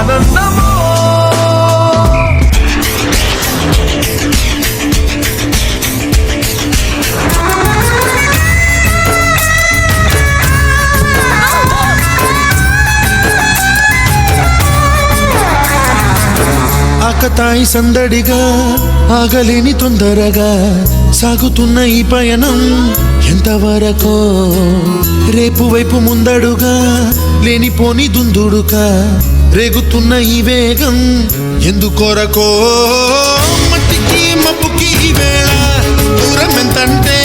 ఆనందమో ఆకతాయి సందడిగా ఆగలేని తొందరగా సాగుతున్న ఈ పయనం ఎంతవరకో రేపు వైపు ముందడుగా లేనిపోని దుందుడుగా రేగుతున్న ఈ వేగం ఎందుకొరకో మట్టికి మబ్బుకి వేళ దూరం ఎంతంటే